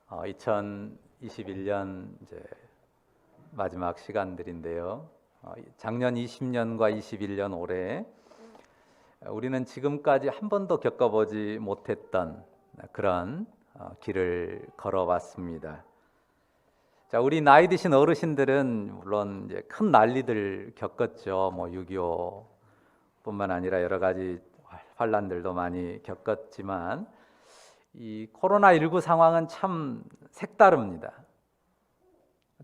2021년 이제 마지막 시간들인데요. 작년 20년과 21년 올해 우리는 지금까지 한 번도 겪어보지 못했던 그런 길을 걸어왔습니다. 자, 우리 나이 드신 어르신들은 물론 이제 큰 난리들 겪었죠. 6.25뿐만 아니라 여러 가지 환란들도 많이 겪었지만 이 코로나19 상황은 참 색다릅니다.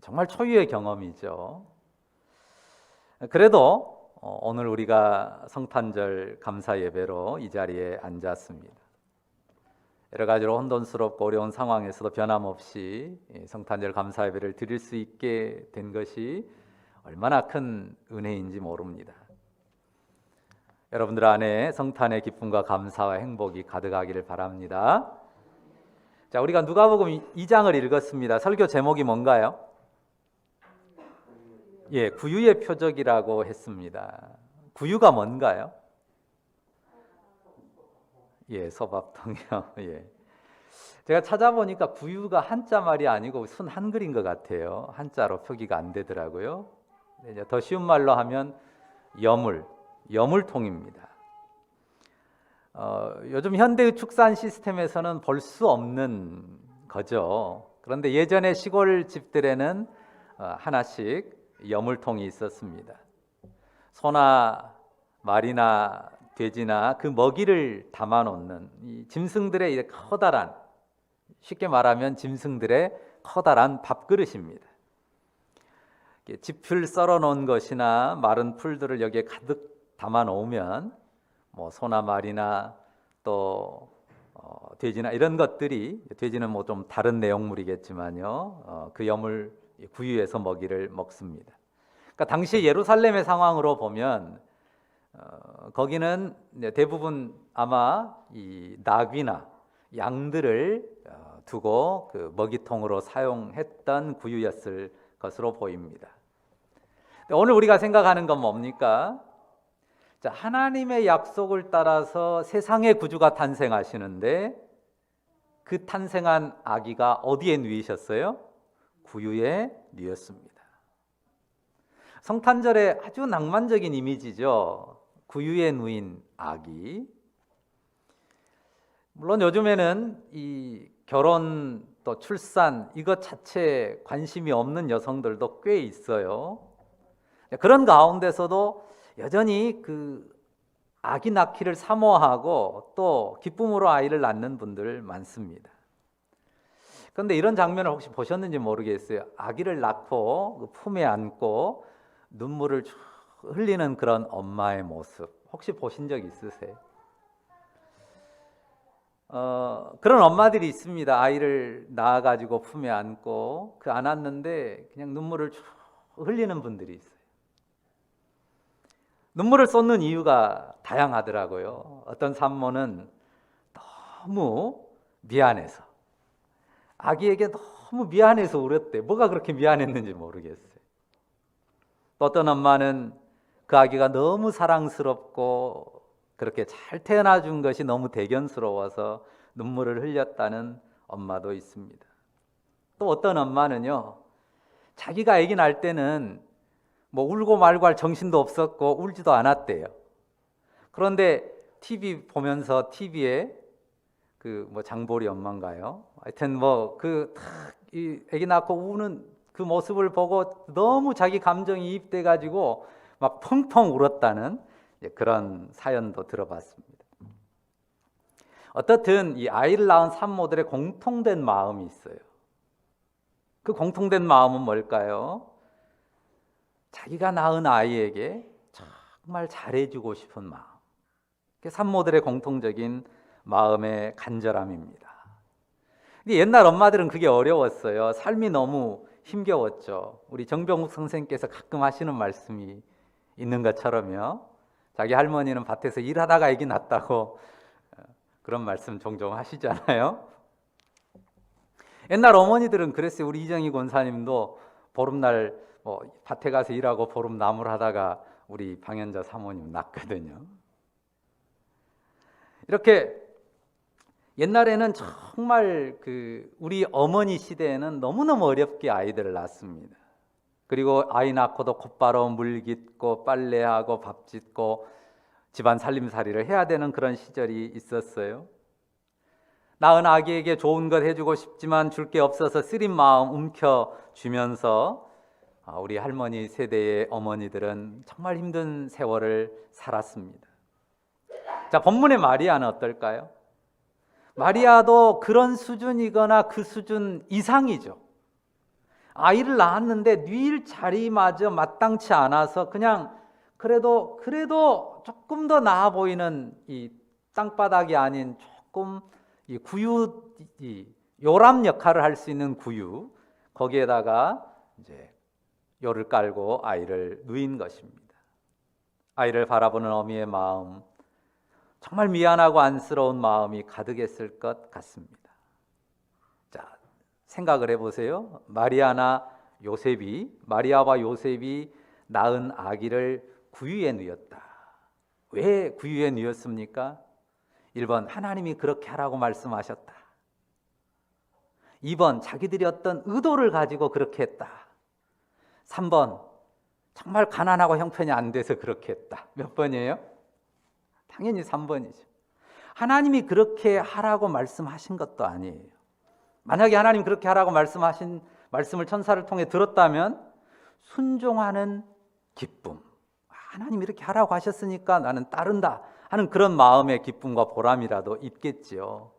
정말 초유의 경험이죠. 그래도 오늘 우리가 성탄절 감사 예배로 이 자리에 앉았습니다. 여러 가지로 혼돈스럽고 어려운 상황에서도 변함없이 성탄절 감사 예배를 드릴 수 있게 된 것이 얼마나 큰 은혜인지 모릅니다. 여러분들 안에 성탄의 기쁨과 감사와 행복이 가득하기를 바랍니다. 자, 우리가 누가복음 2장을 읽었습니다. 설교 제목이 뭔가요? 구유의 표적이라고 했습니다. 구유가 뭔가요? 소밥통이요. 제가 찾아보니까 구유가 한자 말이 아니고 순 한글인 것 같아요. 한자로 표기가 안 되더라고요. 더 쉬운 말로 하면 여물통입니다. 요즘 현대의 축산 시스템에서는 볼 수 없는 거죠. 그런데 예전에 시골 집들에는 하나씩 여물통이 있었습니다. 소나 말이나 돼지나 그 먹이를 담아놓는 이 짐승들의 이제 커다란, 쉽게 말하면 짐승들의 커다란 밥그릇입니다. 짚을 썰어 놓은 것이나 마른 풀들을 여기에 가득 담아 놓으면 소나 말이나 또 돼지나 이런 것들이, 돼지는 좀 다른 내용물이겠지만요, 그 여물 구유에서 먹이를 먹습니다. 그러니까 당시 예루살렘의 상황으로 보면 거기는 대부분 아마 이 나귀나 양들을 두고 그 먹이통으로 사용했던 구유였을 것으로 보입니다. 오늘 우리가 생각하는 건 뭡니까? 자, 하나님의 약속을 따라서 세상의 구주가 탄생하시는데 그 탄생한 아기가 어디에 누이셨어요? 구유에 누였습니다. 성탄절의 아주 낭만적인 이미지죠. 구유에 누인 아기. 물론 요즘에는 이 결혼 또 출산 이것 자체에 관심이 없는 여성들도 꽤 있어요. 그런 가운데서도 여전히 그 아기 낳기를 사모하고 또 기쁨으로 아이를 낳는 분들 많습니다. 그런데 이런 장면을 혹시 보셨는지 모르겠어요. 아기를 낳고 그 품에 안고 눈물을 흘리는 그런 엄마의 모습 혹시 보신 적 있으세요? 그런 엄마들이 있습니다. 아이를 낳아가지고 품에 안고 그 안았는데 그냥 눈물을 흘리는 분들이 있어요. 눈물을 쏟는 이유가 다양하더라고요. 어떤 산모는 너무 미안해서, 아기에게 너무 미안해서 울었대. 뭐가 그렇게 미안했는지 모르겠어요. 또 어떤 엄마는 그 아기가 너무 사랑스럽고 그렇게 잘 태어나 준 것이 너무 대견스러워서 눈물을 흘렸다는 엄마도 있습니다. 또 어떤 엄마는요, 자기가 아기 낳을 때는 울고 말고 할 정신도 없었고 울지도 않았대요. 그런데 TV 보면서 TV에 장보리 엄마인가요? 하여튼 이 아기 낳고 우는 그 모습을 보고 너무 자기 감정이 이입돼 가지고 막 펑펑 울었다는 그런 사연도 들어봤습니다. 어떻든 이 아이를 낳은 산모들의 공통된 마음이 있어요. 그 공통된 마음은 뭘까요? 자기가 낳은 아이에게 정말 잘해주고 싶은 마음. 그게 산모들의 공통적인 마음의 간절함입니다. 근데 옛날 엄마들은 그게 어려웠어요. 삶이 너무 힘겨웠죠. 우리 정병욱 선생님께서 가끔 하시는 말씀이 있는 것처럼요. 자기 할머니는 밭에서 일하다가 아기 낳았다고 그런 말씀 종종 하시잖아요. 옛날 어머니들은 그랬어요. 우리 이정희 권사님도 보름날 밭에 가서 일하고 보름 나물 하다가 우리 방현자 사모님 낳거든요. 이렇게 옛날에는 정말 우리 어머니 시대에는 너무너무 어렵게 아이들을 낳습니다. 그리고 아이 낳고도 곧바로 물 깃고 빨래하고 밥 짓고 집안 살림살이를 해야 되는 그런 시절이 있었어요. 낳은 아기에게 좋은 것 해주고 싶지만 줄 게 없어서 쓰린 마음 움켜쥐면서 우리 할머니 세대의 어머니들은 정말 힘든 세월을 살았습니다. 자, 본문의 마리아는 어떨까요? 마리아도 그런 수준이거나 그 수준 이상이죠. 아이를 낳았는데 누일 자리마저 마땅치 않아서 그냥 그래도 조금 더 나아 보이는 이 땅바닥이 아닌 조금 이 구유, 이 요람 역할을 할 수 있는 구유, 거기에다가 이제 요를 깔고 아이를 누인 것입니다. 아이를 바라보는 어미의 마음, 정말 미안하고 안쓰러운 마음이 가득했을 것 같습니다. 자, 생각을 해보세요. 마리아와 요셉이 낳은 아기를 구유에 누였다. 왜 구유에 누였습니까? 1번, 하나님이 그렇게 하라고 말씀하셨다. 2번, 자기들이 어떤 의도를 가지고 그렇게 했다. 3번, 정말 가난하고 형편이 안 돼서 그렇게 했다. 몇 번이에요? 당연히 3번이죠. 하나님이 그렇게 하라고 말씀하신 것도 아니에요. 만약에 하나님 그렇게 하라고 말씀하신 말씀을 천사를 통해 들었다면 순종하는 기쁨, 하나님 이렇게 하라고 하셨으니까 나는 따른다 하는 그런 마음의 기쁨과 보람이라도 있겠지요.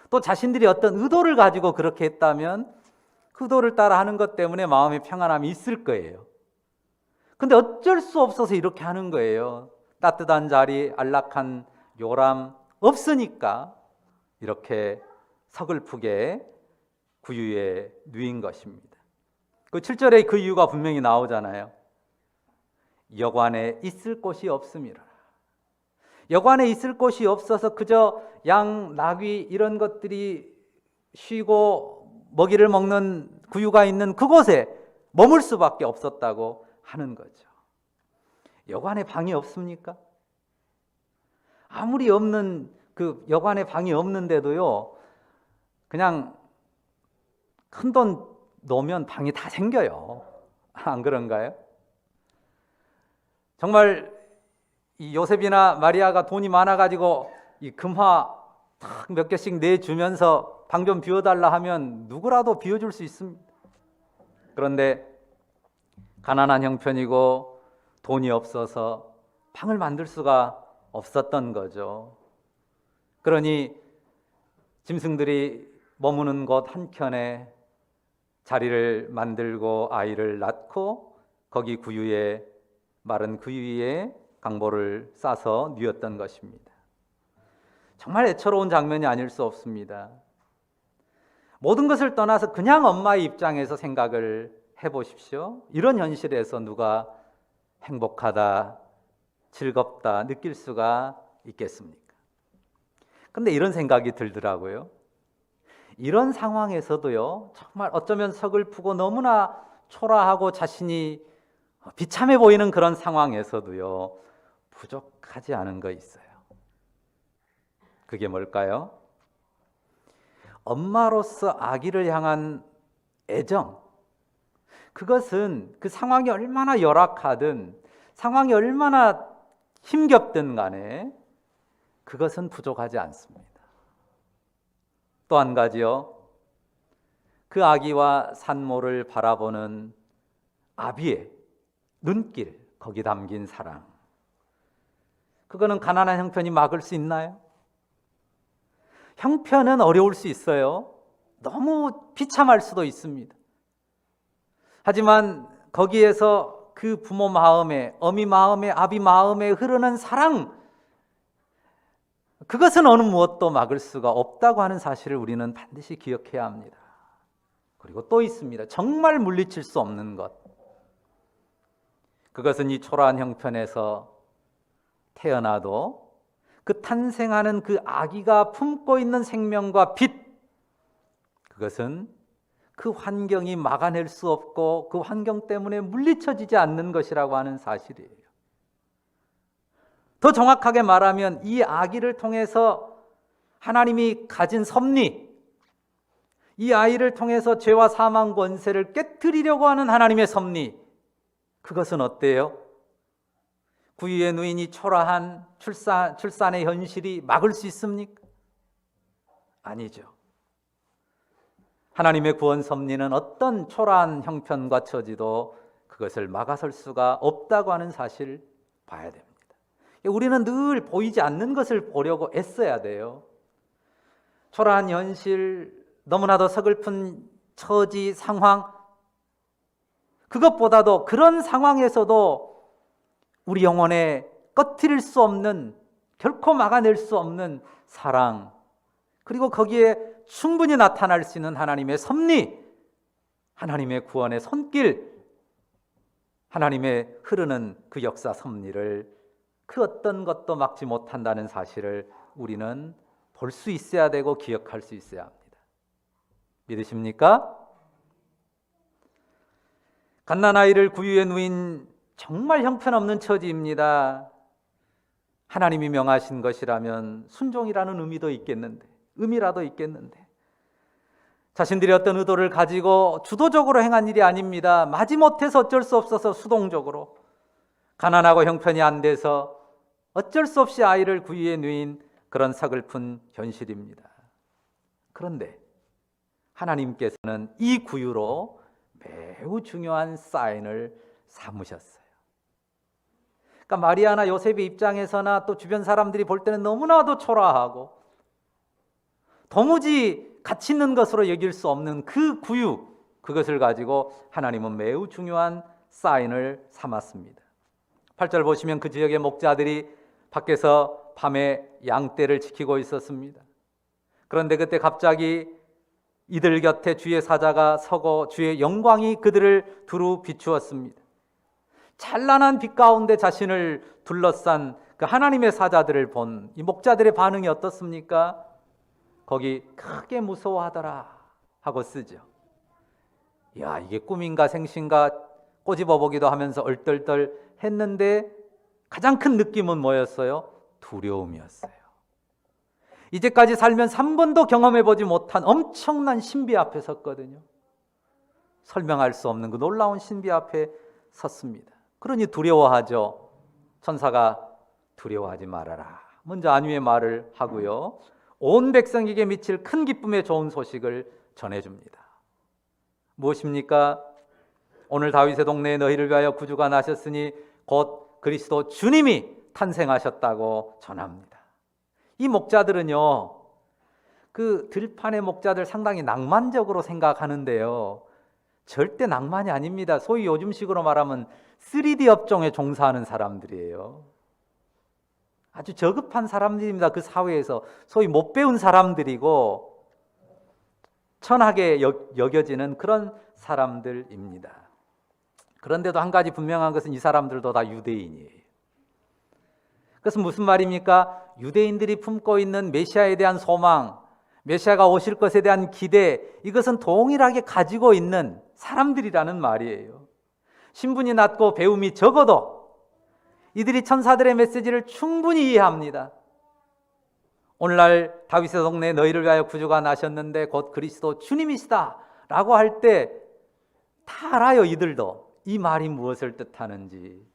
또 자신들이 어떤 의도를 가지고 그렇게 했다면 그 의도를 따라 하는 것 때문에 마음의 평안함이 있을 거예요. 근데 어쩔 수 없어서 이렇게 하는 거예요. 따뜻한 자리, 안락한 요람 없으니까 이렇게 서글프게 구유에 누인 것입니다. 그 7절에 그 이유가 분명히 나오잖아요. 여관에 있을 곳이 없음이라. 여관에 있을 곳이 없어서 그저 양, 나귀 이런 것들이 쉬고 먹이를 먹는 구유가 있는 그곳에 머물 수밖에 없었다고 하는 거죠. 여관에 방이 없습니까? 아무리 없는 그 여관에 방이 없는데도요, 그냥 큰 돈 넣으면 방이 다 생겨요. 안 그런가요? 정말 이 요셉이나 마리아가 돈이 많아가지고 이 금화 탁 몇 개씩 내주면서 방 좀 비워달라 하면 누구라도 비워줄 수 있습니다. 그런데 가난한 형편이고 돈이 없어서 방을 만들 수가 없었던 거죠. 그러니 짐승들이 머무는 곳 한켠에 자리를 만들고 아이를 낳고 거기 구유에, 마른 구유 위에 강보를 싸서 뉘었던 것입니다. 정말 애처로운 장면이 아닐 수 없습니다. 모든 것을 떠나서 그냥 엄마의 입장에서 생각을 해보십시오. 이런 현실에서 누가 행복하다, 즐겁다 느낄 수가 있겠습니까? 근데 이런 생각이 들더라고요. 이런 상황에서도요, 정말 어쩌면 서글프고 너무나 초라하고 자신이 비참해 보이는 그런 상황에서도요, 부족하지 않은 거 있어요. 그게 뭘까요? 엄마로서 아기를 향한 애정. 그것은 그 상황이 얼마나 열악하든 상황이 얼마나 힘겹든 간에 그것은 부족하지 않습니다. 또 한 가지요. 그 아기와 산모를 바라보는 아비의 눈길, 거기 담긴 사랑. 그거는 가난한 형편이 막을 수 있나요? 형편은 어려울 수 있어요. 너무 비참할 수도 있습니다. 하지만 거기에서 그 부모 마음에, 어미 마음에, 아비 마음에 흐르는 사랑, 그것은 어느 무엇도 막을 수가 없다고 하는 사실을 우리는 반드시 기억해야 합니다. 그리고 또 있습니다. 정말 물리칠 수 없는 것. 그것은 이 초라한 형편에서 태어나도 그 탄생하는 그 아기가 품고 있는 생명과 빛, 그것은 그 환경이 막아낼 수 없고 그 환경 때문에 물리쳐지지 않는 것이라고 하는 사실이에요. 더 정확하게 말하면 이 아기를 통해서 하나님이 가진 섭리, 이 아이를 통해서 죄와 사망 권세를 깨뜨리려고 하는 하나님의 섭리, 그것은 어때요? 구유의 누인이 초라한 출산의 현실이 막을 수 있습니까? 아니죠. 하나님의 구원 섭리는 어떤 초라한 형편과 처지도 그것을 막아설 수가 없다고 하는 사실을 봐야 됩니다. 우리는 늘 보이지 않는 것을 보려고 애써야 돼요. 초라한 현실, 너무나도 서글픈 처지, 상황, 그것보다도 그런 상황에서도 우리 영혼에 꺼트릴 수 없는, 결코 막아낼 수 없는 사랑, 그리고 거기에 충분히 나타날 수 있는 하나님의 섭리, 하나님의 구원의 손길, 하나님의 흐르는 그 역사 섭리를 그 어떤 것도 막지 못한다는 사실을 우리는 볼 수 있어야 되고 기억할 수 있어야 합니다. 믿으십니까? 갓난아이를 구유에 누인 정말 형편없는 처지입니다. 하나님이 명하신 것이라면 순종이라는 의미라도 있겠는데 자신들이 어떤 의도를 가지고 주도적으로 행한 일이 아닙니다. 마지못해서 어쩔 수 없어서 수동적으로, 가난하고 형편이 안 돼서 어쩔 수 없이 아이를 구유에 누인 그런 서글픈 현실입니다. 그런데 하나님께서는 이 구유로 매우 중요한 사인을 삼으셨어요. 그러니까 마리아나 요셉의 입장에서나 또 주변 사람들이 볼 때는 너무나도 초라하고 도무지 가치 있는 것으로 여길 수 없는 그 구유, 그것을 가지고 하나님은 매우 중요한 사인을 삼았습니다. 8절 보시면 그 지역의 목자들이 밖에서 밤에 양떼를 지키고 있었습니다. 그런데 그때 갑자기 이들 곁에 주의 사자가 서고 주의 영광이 그들을 두루 비추었습니다. 찬란한 빛 가운데 자신을 둘러싼 그 하나님의 사자들을 본 이 목자들의 반응이 어떻습니까? 거기 크게 무서워하더라 하고 쓰죠. 야, 이게 꿈인가 생신가 꼬집어보기도 하면서 얼떨떨 했는데 가장 큰 느낌은 뭐였어요? 두려움이었어요. 이제까지 살면서 한 번도 경험해보지 못한 엄청난 신비 앞에 섰거든요. 설명할 수 없는 그 놀라운 신비 앞에 섰습니다. 그러니 두려워하죠. 천사가 두려워하지 말아라, 먼저 안위의 말을 하고요, 온 백성에게 미칠 큰 기쁨의 좋은 소식을 전해줍니다. 무엇입니까? 오늘 다윗의 동네에 너희를 위하여 구주가 나셨으니 곧 그리스도 주님이 탄생하셨다고 전합니다. 이 목자들은요, 그 들판의 목자들 상당히 낭만적으로 생각하는데요, 절대 낭만이 아닙니다. 소위 요즘식으로 말하면 3D 업종에 종사하는 사람들이에요. 아주 저급한 사람들입니다. 그 사회에서 소위 못 배운 사람들이고 천하게 여겨지는 그런 사람들입니다. 그런데도 한 가지 분명한 것은 이 사람들도 다 유대인이에요. 그것은 무슨 말입니까? 유대인들이 품고 있는 메시아에 대한 소망, 메시아가 오실 것에 대한 기대, 이것은 동일하게 가지고 있는 사람들이라는 말이에요. 신분이 낮고 배움이 적어도 이들이 천사들의 메시지를 충분히 이해합니다. 오늘날 다윗의 동네에 너희를 위하여 구주가 나셨는데 곧 그리스도 주님이시다 라고 할 때 다 알아요. 이들도 이 말이 무엇을 뜻하는지.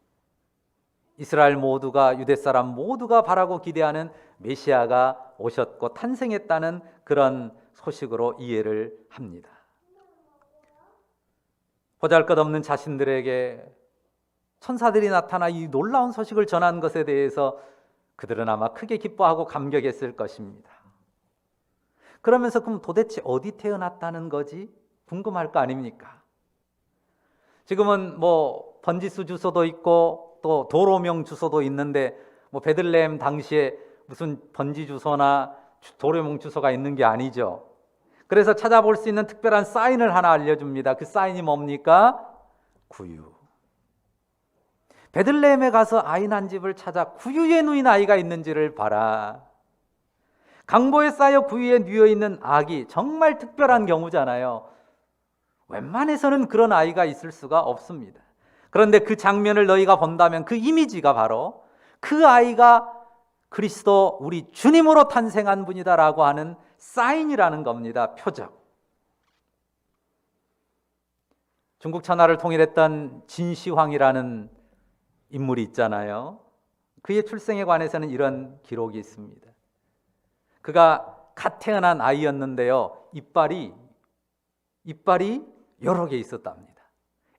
이스라엘 모두가, 유대 사람 모두가 바라고 기대하는 메시아가 오셨고 탄생했다는 그런 소식으로 이해를 합니다. 보잘것없는 자신들에게 천사들이 나타나 이 놀라운 소식을 전한 것에 대해서 그들은 아마 크게 기뻐하고 감격했을 것입니다. 그러면서 그럼 도대체 어디 태어났다는 거지? 궁금할 거 아닙니까? 지금은 뭐 번지수 주소도 있고 또 도로명 주소도 있는데 뭐 베들레헴 당시에 무슨 번지 주소나 도로명 주소가 있는 게 아니죠. 그래서 찾아볼 수 있는 특별한 사인을 하나 알려줍니다. 그 사인이 뭡니까? 구유. 베들레헴에 가서 아이 난 집을 찾아 구유에 누인 아이가 있는지를 봐라. 강보에 쌓여 구유에 누워 있는 아기, 정말 특별한 경우잖아요. 웬만해서는 그런 아이가 있을 수가 없습니다. 그런데 그 장면을 너희가 본다면 그 이미지가 바로 그 아이가 그리스도 우리 주님으로 탄생한 분이다라고 하는 사인이라는 겁니다. 표적. 중국 천하를 통일했던 진시황이라는 인물이 있잖아요. 그의 출생에 관해서는 이런 기록이 있습니다. 그가 갓 태어난 아이였는데요, 이빨이 여러 개 있었답니다.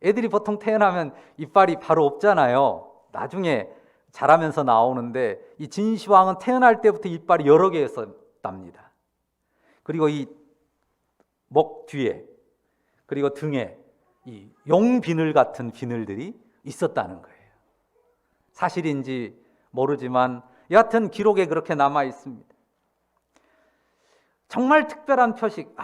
애들이 보통 태어나면 이빨이 바로 없잖아요. 나중에 자라면서 나오는데 이 진시황은 태어날 때부터 이빨이 여러 개였답니다. 그리고 이 목 뒤에 그리고 등에 이 용비늘 같은 비늘들이 있었다는 거예요. 사실인지 모르지만 여하튼 기록에 그렇게 남아 있습니다. 정말 특별한 표식,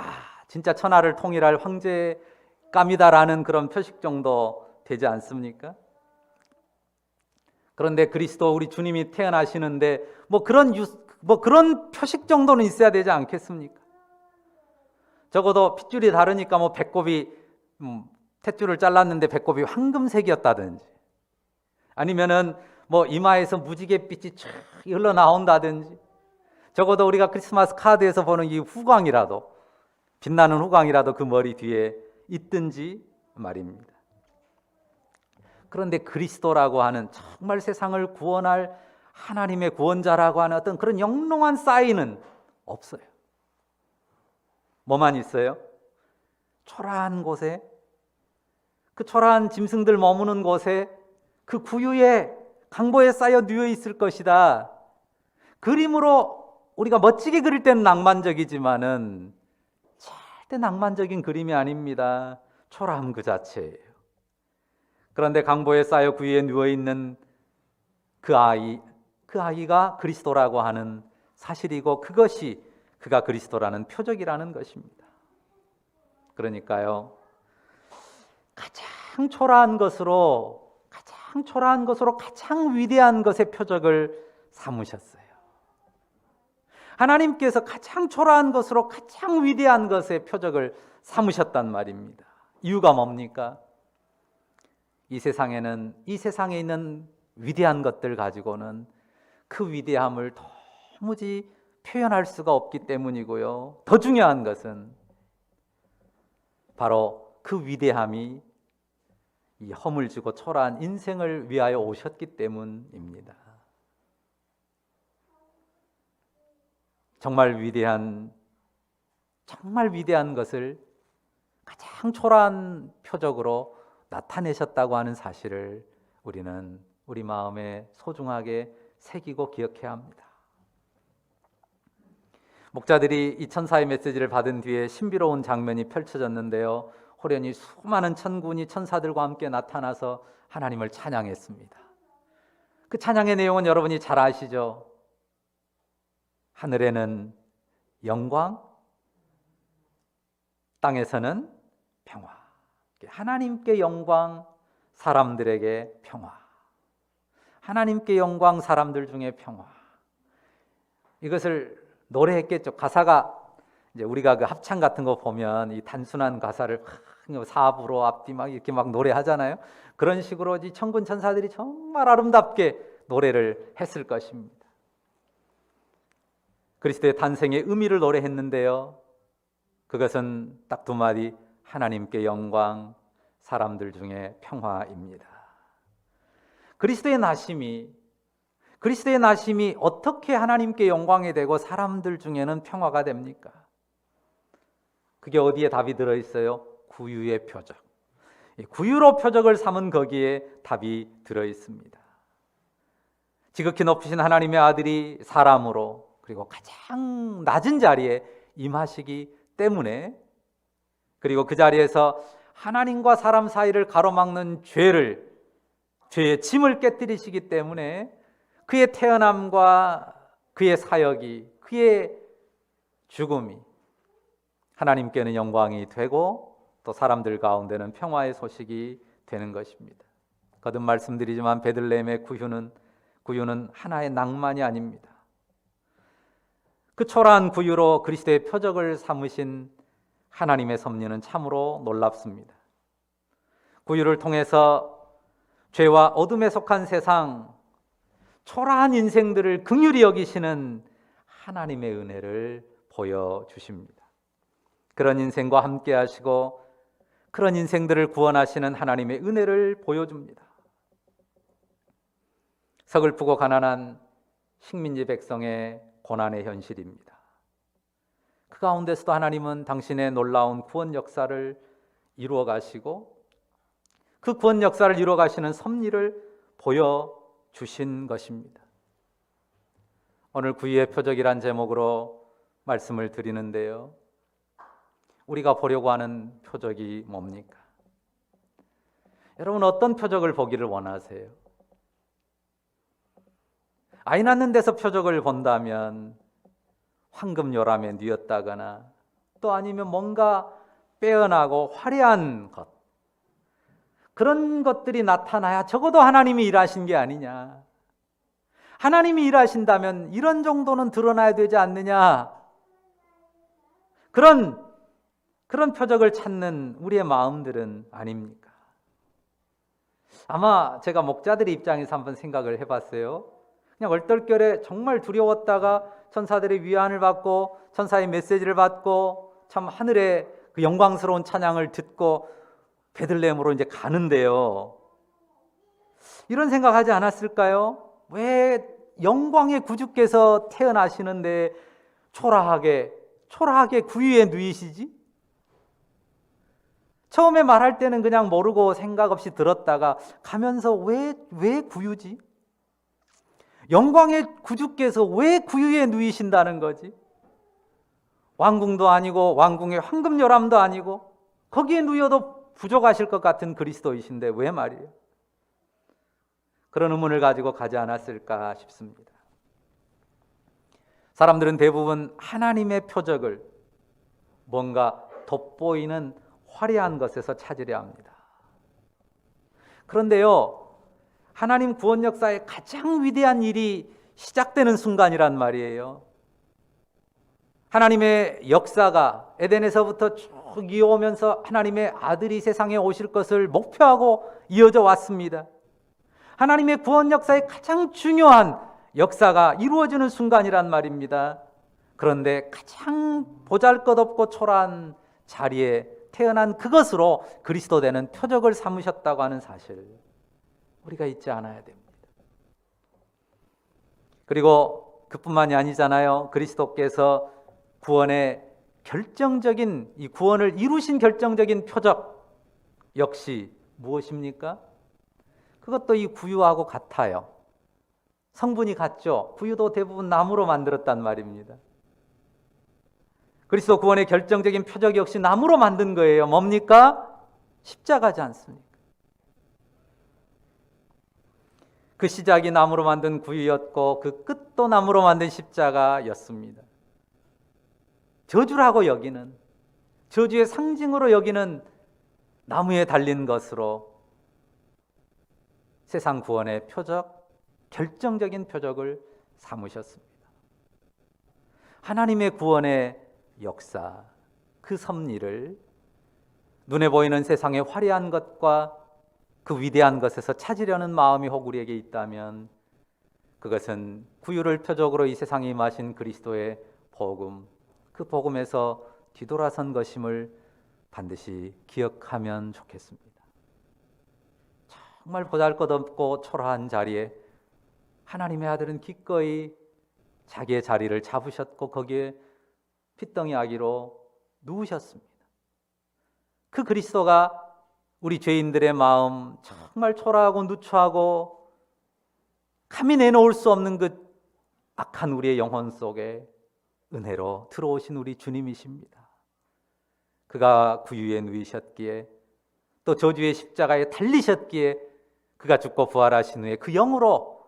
진짜 천하를 통일할 황제감이다라는 그런 표식 정도 되지 않습니까? 그런데 그리스도 우리 주님이 태어나시는데 그런 표식 정도는 있어야 되지 않겠습니까? 적어도 핏줄이 다르니까 배꼽이 탯줄을 잘랐는데 배꼽이 황금색이었다든지, 아니면은 이마에서 무지갯빛이 쫙 흘러나온다든지, 적어도 우리가 크리스마스 카드에서 보는 이 후광이라도, 빛나는 후광이라도 그 머리 뒤에 있든지 말입니다. 그런데 그리스도라고 하는 정말 세상을 구원할 하나님의 구원자라고 하는 어떤 그런 영롱한 사인은 없어요. 뭐만 있어요? 초라한 곳에, 그 초라한 짐승들 머무는 곳에, 그 구유에 강보에 쌓여 누워 있을 것이다. 그림으로 우리가 멋지게 그릴 때는 낭만적이지만은 절대 낭만적인 그림이 아닙니다. 초라함 그 자체예요. 그런데 강보에 쌓여 구유에 누워 있는 그 아이가 그리스도라고 하는 사실이고, 그것이 그가 그리스도라는 표적이라는 것입니다. 그러니까요, 가장 초라한 것으로 가장 위대한 것의 표적을 삼으셨어요. 하나님께서 가장 초라한 것으로 가장 위대한 것의 표적을 삼으셨단 말입니다. 이유가 뭡니까? 이 세상에 있는 위대한 것들 가지고는 그 위대함을 도무지 표현할 수가 없기 때문이고요. 더 중요한 것은 바로 그 위대함이 이 허물지고 초라한 인생을 위하여 오셨기 때문입니다. 정말 위대한 것을 가장 초라한 표적으로 나타내셨다고 하는 사실을 우리는 우리 마음에 소중하게 새기고 기억해야 합니다. 목자들이 이 천사의 메시지를 받은 뒤에 신비로운 장면이 펼쳐졌는데요, 호련히 수많은 천군이 천사들과 함께 나타나서 하나님을 찬양했습니다. 그 찬양의 내용은 여러분이 잘 아시죠? 하늘에는 영광, 땅에서는 평화. 하나님께 영광, 사람들에게 평화. 하나님께 영광, 사람들 중에 평화. 이것을 노래했겠죠. 가사가 이제 우리가 그 합창 같은 거 보면 이 단순한 가사를 사부로 앞뒤 이렇게 노래하잖아요. 그런 식으로 이 천군 천사들이 정말 아름답게 노래를 했을 것입니다. 그리스도의 탄생의 의미를 노래했는데요, 그것은 딱 두 마디, 하나님께 영광, 사람들 중에 평화입니다. 그리스도의 나심이 어떻게 하나님께 영광이 되고 사람들 중에는 평화가 됩니까? 그게 어디에 답이 들어있어요? 구유의 표적. 구유로 표적을 삼은 거기에 답이 들어있습니다. 지극히 높으신 하나님의 아들이 사람으로, 그리고 가장 낮은 자리에 임하시기 때문에, 그리고 그 자리에서 하나님과 사람 사이를 가로막는 죄의 짐을 깨뜨리시기 때문에 그의 태어남과 그의 사역이, 그의 죽음이 하나님께는 영광이 되고 또 사람들 가운데는 평화의 소식이 되는 것입니다. 거듭 말씀드리지만 베들레헴의 구유는 하나의 낭만이 아닙니다. 그 초라한 구유로 그리스도의 표적을 삼으신 하나님의 섭리는 참으로 놀랍습니다. 구유를 통해서 죄와 어둠에 속한 세상, 초라한 인생들을 긍휼히 여기시는 하나님의 은혜를 보여주십니다. 그런 인생과 함께 하시고 그런 인생들을 구원하시는 하나님의 은혜를 보여줍니다. 서글프고 가난한 식민지 백성의 고난의 현실입니다. 그 가운데서도 하나님은 당신의 놀라운 구원 역사를 이루어 가시고 그 구원 역사를 이루어 가시는 섭리를 보여주신 것입니다. 오늘 구유의 표적이란 제목으로 말씀을 드리는데요. 우리가 보려고 하는 표적이 뭡니까? 여러분, 어떤 표적을 보기를 원하세요? 아이 낳는 데서 표적을 본다면 황금요람에 뉘었다거나 또 아니면 뭔가 빼어나고 화려한 것, 그런 것들이 나타나야 적어도 하나님이 일하신 게 아니냐, 하나님이 일하신다면 이런 정도는 드러나야 되지 않느냐, 그런 표적을 찾는 우리의 마음들은 아닙니까? 아마 제가 목자들의 입장에서 한번 생각을 해봤어요. 그냥 얼떨결에 정말 두려웠다가 천사들의 위안을 받고 천사의 메시지를 받고 참 하늘의 그 영광스러운 찬양을 듣고 베들레헴으로 이제 가는데요. 이런 생각하지 않았을까요? 왜 영광의 구주께서 태어나시는데 초라하게 구유에 누이시지? 처음에 말할 때는 그냥 모르고 생각 없이 들었다가 가면서 왜 구유지? 영광의 구주께서 왜 구유에 누이신다는 거지? 왕궁도 아니고 왕궁의 황금요람도 아니고 거기에 누여도 부족하실 것 같은 그리스도이신데 왜 말이에요? 그런 의문을 가지고 가지 않았을까 싶습니다. 사람들은 대부분 하나님의 표적을 뭔가 돋보이는 화려한 것에서 찾으려 합니다. 그런데요, 하나님 구원 역사의 가장 위대한 일이 시작되는 순간이란 말이에요. 하나님의 역사가 에덴에서부터 쭉 이어오면서 하나님의 아들이 세상에 오실 것을 목표하고 이어져 왔습니다. 하나님의 구원 역사의 가장 중요한 역사가 이루어지는 순간이란 말입니다. 그런데 가장 보잘것없고 초라한 자리에 태어난 그것으로 그리스도 되는 표적을 삼으셨다고 하는 사실, 우리가 잊지 않아야 됩니다. 그리고 그뿐만이 아니잖아요. 그리스도께서 구원의 결정적인, 이 구원을 이루신 결정적인 표적 역시 무엇입니까? 그것도 이 구유하고 같아요. 성분이 같죠. 구유도 대부분 나무로 만들었단 말입니다. 그리스도 구원의 결정적인 표적 역시 나무로 만든 거예요. 뭡니까? 십자가지 않습니까? 그 시작이 나무로 만든 구유였고 그 끝도 나무로 만든 십자가였습니다. 저주라고 여기는, 저주의 상징으로 여기는 나무에 달린 것으로 세상 구원의 표적, 결정적인 표적을 삼으셨습니다. 하나님의 구원의 역사, 그 섭리를 눈에 보이는 세상의 화려한 것과 그 위대한 것에서 찾으려는 마음이 혹 우리에게 있다면 그것은 구유를 표적으로 이 세상에 임하신 그리스도의 복음, 그 복음에서 뒤돌아선 것임을 반드시 기억하면 좋겠습니다. 정말 보잘것없고 초라한 자리에 하나님의 아들은 기꺼이 자기의 자리를 잡으셨고 거기에 핏덩이 아기로 누우셨습니다. 그 그리스도가 우리 죄인들의 마음, 정말 초라하고 누추하고 감히 내놓을 수 없는 그 악한 우리의 영혼 속에 은혜로 들어오신 우리 주님이십니다. 그가 구유에 누이셨기에 또 저주의 십자가에 달리셨기에 그가 죽고 부활하신 후에 그 영으로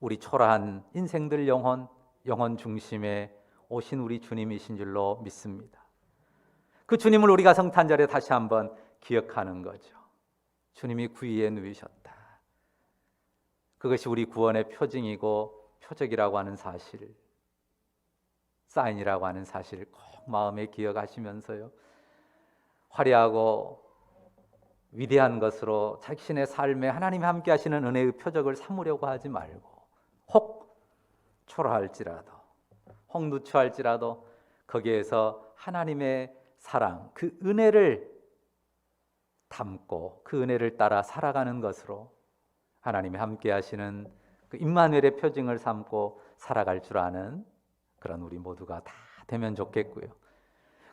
우리 초라한 인생들 영혼 중심에 오신 우리 주님이신 줄로 믿습니다. 그 주님을 우리가 성탄절에 다시 한번 기억하는 거죠. 주님이 구유에 누이셨다. 그것이 우리 구원의 표징이고 표적이라고 하는 사실, 사인이라고 하는 사실을 꼭 마음에 기억하시면서요, 화려하고 위대한 것으로 자신의 삶에 하나님이 함께 하시는 은혜의 표적을 삼으려고 하지 말고 혹 초라할지라도, 홍두추할지라도 거기에서 하나님의 사랑, 그 은혜를 담고 그 은혜를 따라 살아가는 것으로 하나님이 함께 하시는 그 임마누엘의 표징을 삼고 살아갈 줄 아는 그런 우리 모두가 다 되면 좋겠고요.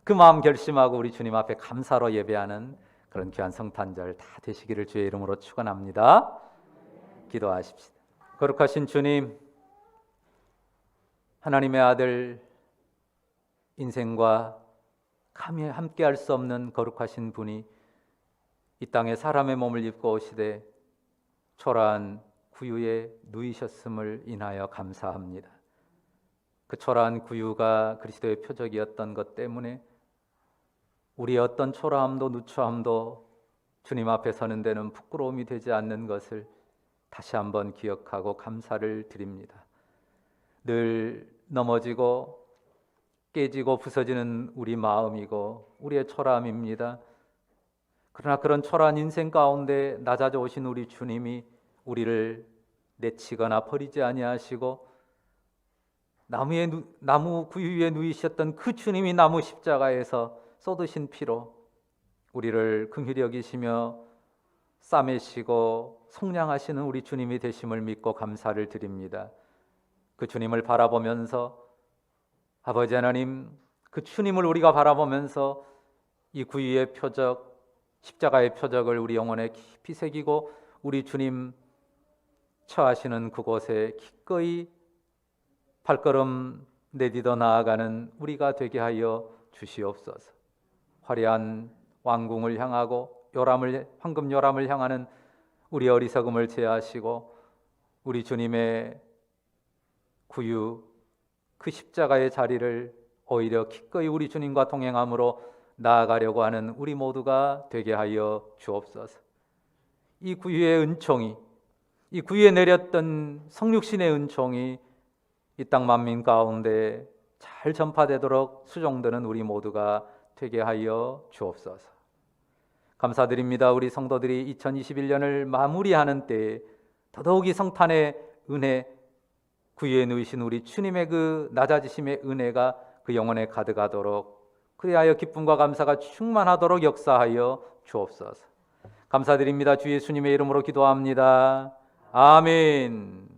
그 마음 결심하고 우리 주님 앞에 감사로 예배하는 그런 귀한 성탄절 다 되시기를 주의 이름으로 축원합니다. 기도하십시다. 거룩하신 주님, 하나님의 아들, 인생과 감히 함께할 수 없는 거룩하신 분이 이 땅에 사람의 몸을 입고 오시되 초라한 구유에 누이셨음을 인하여 감사합니다. 그 초라한 구유가 그리스도의 표적이었던 것 때문에 우리의 어떤 초라함도 누추함도 주님 앞에 서는 데는 부끄러움이 되지 않는 것을 다시 한번 기억하고 감사를 드립니다. 늘 넘어지고 깨지고 부서지는 우리 마음이고 우리의 초라함입니다. 그러나 그런 초라한 인생 가운데 낮아져 오신 우리 주님이 우리를 내치거나 버리지 아니하시고 나무 구유 위에 누이셨던 그 주님이 나무 십자가에서 쏟으신 피로 우리를 긍휼히 여기시며 싸매시고 속량하시는 우리 주님이 되심을 믿고 감사를 드립니다. 그 주님을 바라보면서 아버지 하나님, 그 주님을 우리가 바라보면서 이 구유의 표적, 십자가의 표적을 우리 영혼에 깊이 새기고 우리 주님 처하시는 그곳에 기꺼이 발걸음 내디뎌 나아가는 우리가 되게 하여 주시옵소서. 화려한 왕궁을 향하고 황금 요람을 향하는 우리 어리석음을 제하시고 우리 주님의 구유, 그 십자가의 자리를 오히려 기꺼이 우리 주님과 동행함으로 나아가려고 하는 우리 모두가 되게 하여 주옵소서. 이 구유의 은총이, 이 구유에 내렸던 성육신의 은총이 이 땅 만민 가운데 잘 전파되도록 수종드는 우리 모두가 되게 하여 주옵소서. 감사드립니다. 우리 성도들이 2021년을 마무리하는 때에 더더욱이 성탄의 은혜, 구유에 누이신 우리 주님의 그 낮아지심의 은혜가 그 영혼에 가득하도록, 그리하여 기쁨과 감사가 충만하도록 역사하여 주옵소서. 감사드립니다. 주 예수님의 이름으로 기도합니다. 아멘.